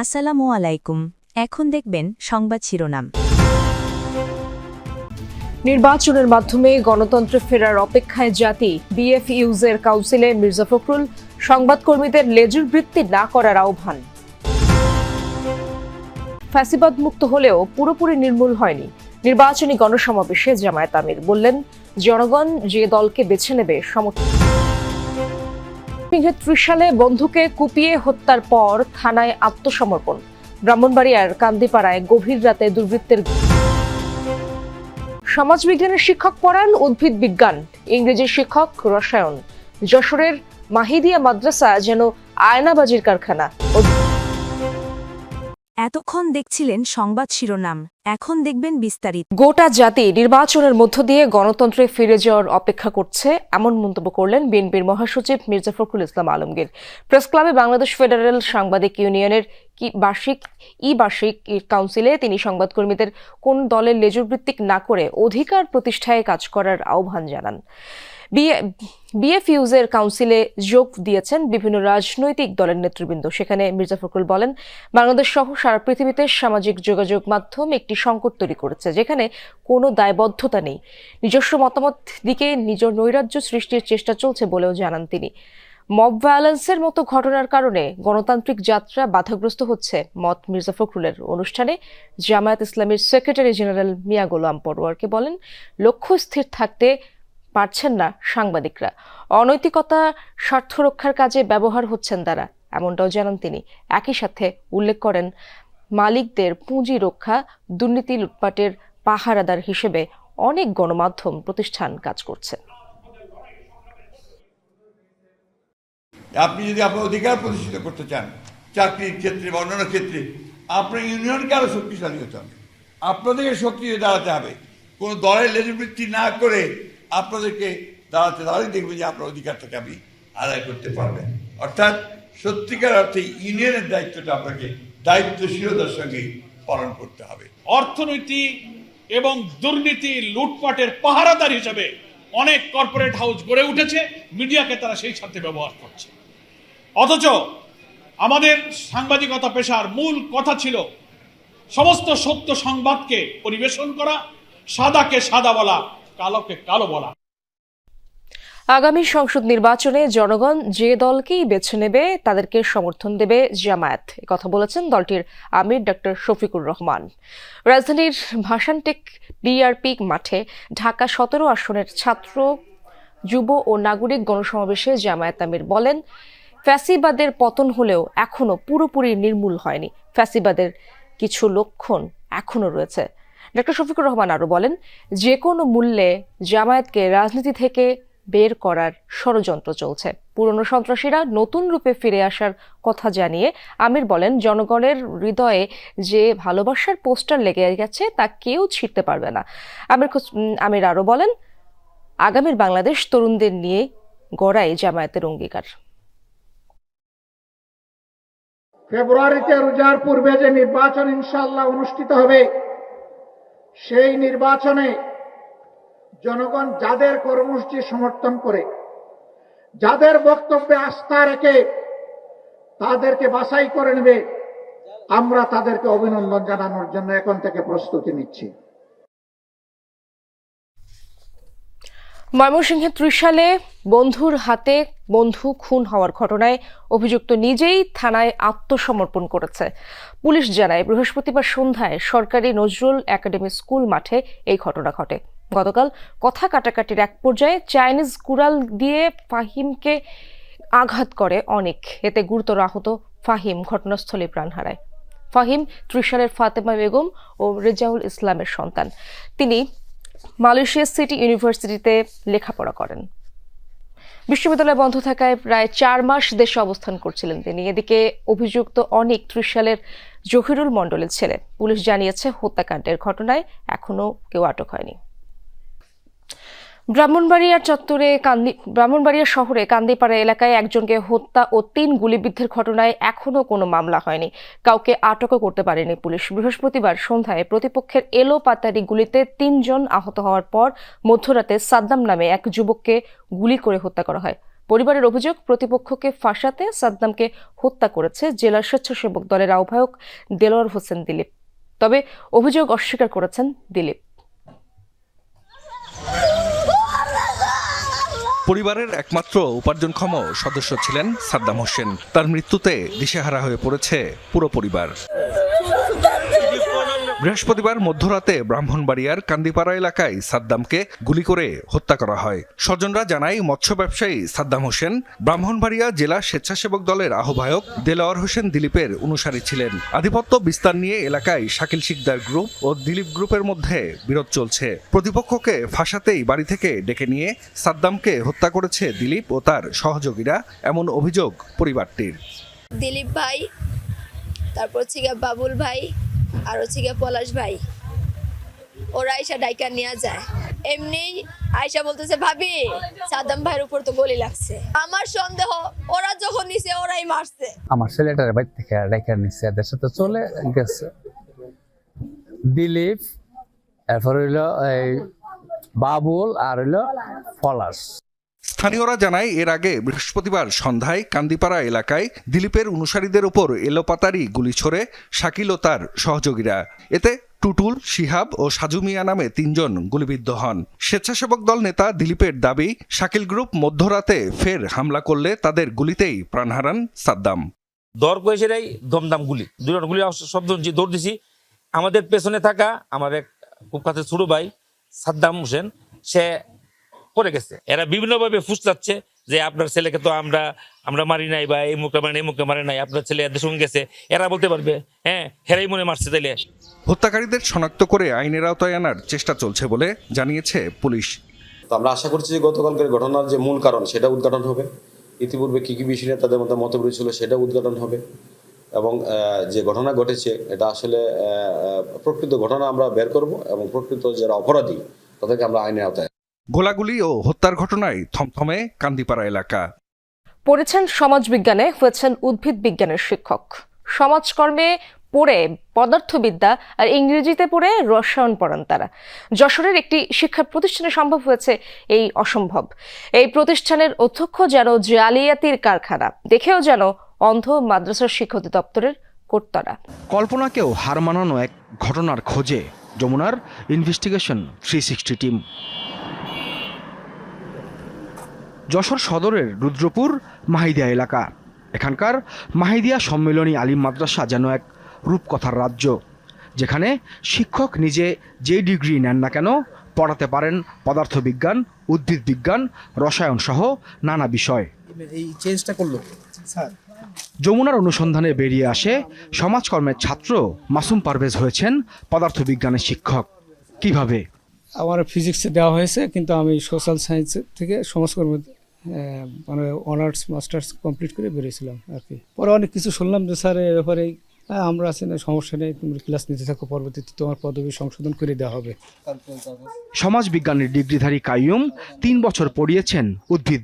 আসসালামু আলাইকুম। এখন দেখবেন সংবাদ শিরোনাম। নির্বাচনের মাধ্যমে গণতন্ত্রে ফেরার অপেক্ষায় জাতি, বিএফইউজের কাউন্সিলে মির্জা ফখরুল সংবাদকর্মীদের লেজুর বৃত্তি না করার আহ্বান। ফ্যাসিবাদ মুক্ত হলেও পুরোপুরি নির্মূল হয়নি, নির্বাচনী গণসমাবেশে জামায়াত আমির বললেন, জনগণ যে দলকে বেছে নেবে সমর্থন। 2003 সালে বন্ধুকে কুপিয়ে হত্যার পর থানায় আত্মসমর্পণ। ব্রাহ্মণবাড়িয়ার কান্দিপাড়ায় গভীর রাতে দুর্বৃত্তের। সমাজবিজ্ঞানের শিক্ষক পড়ান উদ্ভিদ বিজ্ঞান, ইংরেজি শিক্ষক রসায়ন। যশোরের মাহিদিয়া মাদ্রাসা যেন আয়নাবাজির কারখানা। এতক্ষণ দেখছিলেন সংবাদ শিরোনাম, এখন দেখবেন বিস্তারিত। গোটা জাতি নির্বাচনের মধ্য দিয়ে গণতন্ত্রে ফিরে যাওয়ার অপেক্ষা করছে, এমন মন্তব্য করলেন বিএনপির মহাসচিব মির্জা ফখরুল ইসলাম আলমগীর। প্রেস ক্লাবে বাংলাদেশ ফেডারেল সাংবাদিক ইউনিয়নের বার্ষিক কাউন্সিলে তিনি সংবাদকর্মীদের কোন দলের লেজুরভিত্তিক না করে অধিকার প্রতিষ্ঠায় কাজ করার আহ্বান জানান। বিএফইউজের কাউন্সিলে যোগ দিয়েছেন বিভিন্ন রাজনৈতিক দলের নেতৃবৃন্দ। সেখানে মির্জা ফখরুল বলেন, বাংলাদেশ সহ সারা পৃথিবীতে সামাজিক যোগাযোগ মাধ্যম একটি সংকট তৈরি করেছে, যেখানে কোনো দায়বদ্ধতা নেই। নিজস্ব মতামত দিকে নিজ নৈরাজ্য সৃষ্টির চেষ্টা চলছে বলেও জানান তিনি। মব ভায়োলেন্সের মতো ঘটনার কারণে গণতান্ত্রিক যাত্রা বাধাগ্রস্ত হচ্ছে মত মির্জা ফখরুলের। অনুষ্ঠানে জামায়াত ইসলামীর সেক্রেটারি জেনারেল মিয়া গোলাম পরোয়ারকে বলেন, লক্ষ্য স্থির থাকতে পারছেন না সাংবাদিকরা, অনৈতিকতা স্বার্থ রক্ষার কাজে ব্যবহার হচ্ছেন তারা, এমনটাও জানান তিনি। একই সাথে উল্লেখ করেন, মালিকদের পুঁজি রক্ষা, দুর্নীতি লুটপাটের পাহারাদার হিসেবে অনেক গণমাধ্যম প্রতিষ্ঠান কাজ করছে। আপনি যদি আপনার অধিকার প্রতিষ্ঠিত করতে চান, চাকরির ক্ষেত্রে বা অন্যান্য ক্ষেত্রে, আপনার ইউনিয়নকে আরো শক্তিশালী হতে হবে, আপনাদেরকে শক্তি দাঁড়াতে হবে। কোনো দলের লেজুবৃত্তি না করে আপনাদেরকে দাঁড়াতে, তাহলেই দেখবেন যে আপনার অধিকারটাকে আপনি আদায় করতে পারবেন। অর্থাৎ সত্যিকার অর্থে ইউনিয়নের দায়িত্বটা আপনাকে দায়িত্বশীলতার সঙ্গে পালন করতে হবে। অর্থনীতি এবং দুর্নীতি লুটপাটের পাহারাদার হিসেবে অনেক কর্পোরেট হাউস গড়ে উঠেছে, মিডিয়াকে তারা সেই সাথে ব্যবহার করছে। অথচ আমাদের সাংবাদিকতা পেশার মূল কথা ছিল সমস্ত সত্য সংবাদকে পরিবেশন করা, সাদাকে সাদা বলা, কালোকে কালো বলা। আগামী সংসদ নির্বাচনে জনগণ যে দলকেই বেছে নেবে তাদেরকে সমর্থন দেবে জামায়াত, কথা বলেছেন দলটির আমির ডক্টর শফিকুর রহমান। রাজধানীর ভাসানটেক বিআরপি মাঠে ঢাকা 17 আসনের ছাত্র, যুব ও নাগরিক গণসমাবেশে জামায়াত আমির বলেন, ফ্যাসিবাদের পতন হলেও এখনো পুরোপুরি নির্মূল হয়নি, ফ্যাসিবাদের কিছু লক্ষণ এখনো রয়েছে। ডক্টর শফিকুর রহমান আরো বলেন, যে কোনো মূল্যে জামায়াতকে রাজনীতি থেকে বের করার ষড়যন্ত্র চলছে। পুরনো সন্ত্রাসীরা নতুন রূপে ফিরে আসার কথা জানিয়ে আমির বলেন, জনগণের হৃদয়ে যে ভালোবাসার পোস্টার লেগে গেছে তা কেউ ছিঁড়তে পারবে না। আমির আরো বলেন, আগামীর বাংলাদেশ তরুণদের নিয়ে গড়াই জামায়াতের অঙ্গীকার। ফেব্রুয়ারিতে রোজার পূর্বে যে নির্বাচন ইনশাআল্লাহ অনুষ্ঠিত হবে, সেই নির্বাচনে জনগণ যাদের কর্মসূচি সমর্থন করে, যাদের বক্তব্যে আস্থা রেখে তাদেরকে বাছাই করে নেবে, আমরা তাদেরকে অভিনন্দন জানানোর জন্য এখন থেকে প্রস্তুতি নিচ্ছি। ময়মনসিংহে 30 সালে বন্ধুর হাতে বন্ধু খুন হওয়ার ঘটনায় অভিযুক্ত নিজেই থানায় আত্মসমর্পণ করেছে। পুলিশ জানায়, বৃহস্পতিবার সন্ধ্যায় সরকারি নজরুল একাডেমি স্কুল মাঠে এই ঘটনা ঘটে। গতকাল কথা কাটাকাটির এক পর্যায়ে চাইনিজ কুড়াল দিয়ে ফাহিমকে আঘাত করে অনেক। এতে গুরুতর আহত ফাহিম ঘটনাস্থলে প্রাণ হারায়। ফাহিম 30 সালের ফাতেমা বেগম ও রেজাউল ইসলামের সন্তান। তিনি মালয়েশিয়া সিটি ইউনিভার্সিটিতে লেখাপড়া করেন। বিশ্ববিদ্যালয় বন্ধ থাকায় প্রায় 4 মাস দেশে অবস্থান করছিলেন তিনি। এদিকে অভিযুক্ত অনেক 30 সালের জহিরুল মণ্ডলের ছেলে। পুলিশ জানিয়েছে, হত্যাকাণ্ডের ঘটনায় এখনো কেউ আটক হয়নি। ব্রাহ্মণবাড়িয়া শহরে কান্দিপাড়া এলাকায় একজনকে হত্যা ও 3 গুলিবিদ্ধের ঘটনায় এখনো কোনো মামলা হয়নি, কাউকে আটকও করতে পারেনি পুলিশ। বৃহস্পতিবার সন্ধ্যায় প্রতিপক্ষের এলোপাতাড়ি গুলিতে 3 জন আহত হওয়ার পর মধ্যরাতে সাদ্দাম নামে এক যুবককে গুলি করে হত্যা করা হয়। পরিবারের অভিযোগ, প্রতিপক্ষকে ফাঁসাতে সাদ্দামকে হত্যা করেছে জেলা স্বেচ্ছাসেবক দলের আহ্বায়ক দেলোয়ার হোসেন দিলীপ। তবে অভিযোগ অস্বীকার করেছেন দিলীপ। পরিবারের একমাত্র উপার্জনক্ষম সদস্য ছিলেন সাদ্দাম হোসেন। তার মৃত্যুতে দিশেহারা হয়ে পড়েছে পুরো পরিবার। বৃহস্পতিবার মধ্যরাতে ব্রাহ্মণবাড়িয়ার কান্দিপাড়া এলাকায় সাদ্দামকে গুলি করে হত্যা করা হয়। স্বজনরা জানায়, মৎস্য ব্যবসায়ী সাদ্দাম হোসেন ব্রাহ্মণবাড়িয়া জেলা স্বেচ্ছাসেবক দলের আহ্বায়ক দেলোয়ার হোসেন দিলীপের অনুসারী ছিলেন। আধিপত্য বিস্তার নিয়ে এলাকায় শাকিল শিকদার গ্রুপ ও দিলীপ গ্রুপের মধ্যে বিরোধ চলছে। প্রতিপক্ষকে ফাঁসাতেই বাড়ি থেকে ডেকে নিয়ে সাদ্দামকে হত্যা করেছে দিলীপ ও তার সহযোগীরা, এমন অভিযোগ পরিবারটির। দিলীপ ভাই, তারপর হচ্ছে বাবুল ভাই, আর হচ্ছে পলাশ ভাই, ওরা আয়সা ডাইকা নিয়ে যায়। এমনি আয়সা বলতেছে, ভাবি সাদ্দাম ভাইয়ের উপর তো গুলি লাগছে। আমার সন্দেহ ওরা যখন নিছে ওরাই মারছে। আমার ছেলেটার বাড়ি থেকে ডাইকা নিচ্ছে, এদের সাথে চলে গেছে দিলীপ, এরপর হইলো এই বাবুল আর হইলো পলাশ। স্থানীয়রা জানায়, এর আগে বৃহস্পতিবার সন্ধ্যায় কান্দিপাড়া এলাকায় দিলীপের অনুসারীদের উপর এলোপাতাড়ি গুলি ছোড়ে শাকিল ও তার সহযোগীরা। এতে টুটুল, শিহাব ও সাজু মিয়া নামে 3 জন গুলিবিদ্ধ হন। স্বেচ্ছাসেবক দল নেতা দিলীপের দাবি, শাকিল গ্রুপ মধ্যরাতে ফের হামলা করলে তাদের গুলিতেই প্রাণ হারান সাদ্দাম। দর কয়েছেরাই দমদাম গুলি, দুজন গুলি শব্দ দৌড় দিছি। আমাদের পেছনে থাকা আমার এক খুব কাছে ছোট ভাই সাদ্দাম হোসেন, সে পড়ে গেছে। এরা বিভিন্নভাবে ফুসলাচ্ছে যে আপনার ছেলেকে তো আমরা মারি নাই, বা এই মুখে মারি, এই মুখে মারি নাই, আপনার ছেলে এদের সঙ্গে গেছে। এরা বলতে পারবে, হ্যাঁ হেরাই মনে মারছে। তাইলে হত্যাকারীদের শনাক্ত করে আইনের আওতায় আনার চেষ্টা চলছে বলে জানিয়েছে পুলিশ। তো আমরা আশা করছি যে গতকালকের ঘটনার যে মূল কারণ সেটা উদ্ঘাটন হবে। ইতিপূর্বে কী কী বিষয় নিয়ে তাদের মধ্যে মতবিরোধ ছিল সেটা উদ্ঘাটন হবে, এবং যে ঘটনা ঘটেছে এটা আসলে প্রকৃত ঘটনা আমরা বের করব, এবং প্রকৃত যারা অপরাধী তাদেরকে আমরা আইনের আওতায়। গোলাগুলি ও হত্যার ঘটনায় থমথমে কান্দিপাড়া এলাকা। পড়েছেন সমাজবিজ্ঞানে, হয়েছেন উদ্ভিদ বিজ্ঞানের শিক্ষক। সমাজকর্মে পড়ে পদার্থবিদ্যা আর ইংরেজিতে পড়ে রসায়ন পড়ান তারা। যশোরের একটি শিক্ষা প্রতিষ্ঠানে সম্ভব হয়েছে এই অসম্ভব। এই প্রতিষ্ঠানের অধ্যক্ষ যেন জালিয়াতির কারখানা, দেখেও যেন অন্ধ মাদ্রাসার শিক্ষা অধিদপ্তরের কর্তারা। কল্পনাকেও হার মানানো এক ঘটনার খোঁজে যমুনার ইনভেস্টিগেশন 360 টিম। যশোর সদরের রুদ্রপুর মাহিদিয়া এলাকা। এখানকার মাহিদিয়া সম্মেলনী আলিম মাদ্রাসা যেন এক রূপকথার রাজ্য, যেখানে শিক্ষক নিজে যে ডিগ্রি নেন না কেন পড়াতে পারেন পদার্থবিজ্ঞান, উদ্ভিদ বিজ্ঞান, রসায়ন সহ নানা বিষয়। এই চেঞ্জটা করলো স্যার। যমুনার অনুসন্ধানে বেরিয়ে আসে সমাজকর্মের ছাত্র মাসুম পারভেজ হয়েছেন পদার্থবিজ্ঞানের শিক্ষক। কিভাবে? আমার ফিজিক্সে দেওয়া হয়েছে, কিন্তু আমি সোশ্যাল সায়েন্স থেকে সমাজকর্ম মানে অনার্স মাস্টার্স কমপ্লিট করে বেরিয়েছিলাম আর কি। পরে অনেক কিছু শুনলাম যে স্যার এ ব্যাপারে আমরা আছি না, সমস্যা নেই, তুমি ক্লাস নিতে থাকো, পরবর্তীতে তোমার পদবি সংশোধন করে দেওয়া হবে। সমাজবিজ্ঞানের ডিগ্রিধারী কাইয়ুম 3 বছর পড়িয়েছেন উদ্ভিদ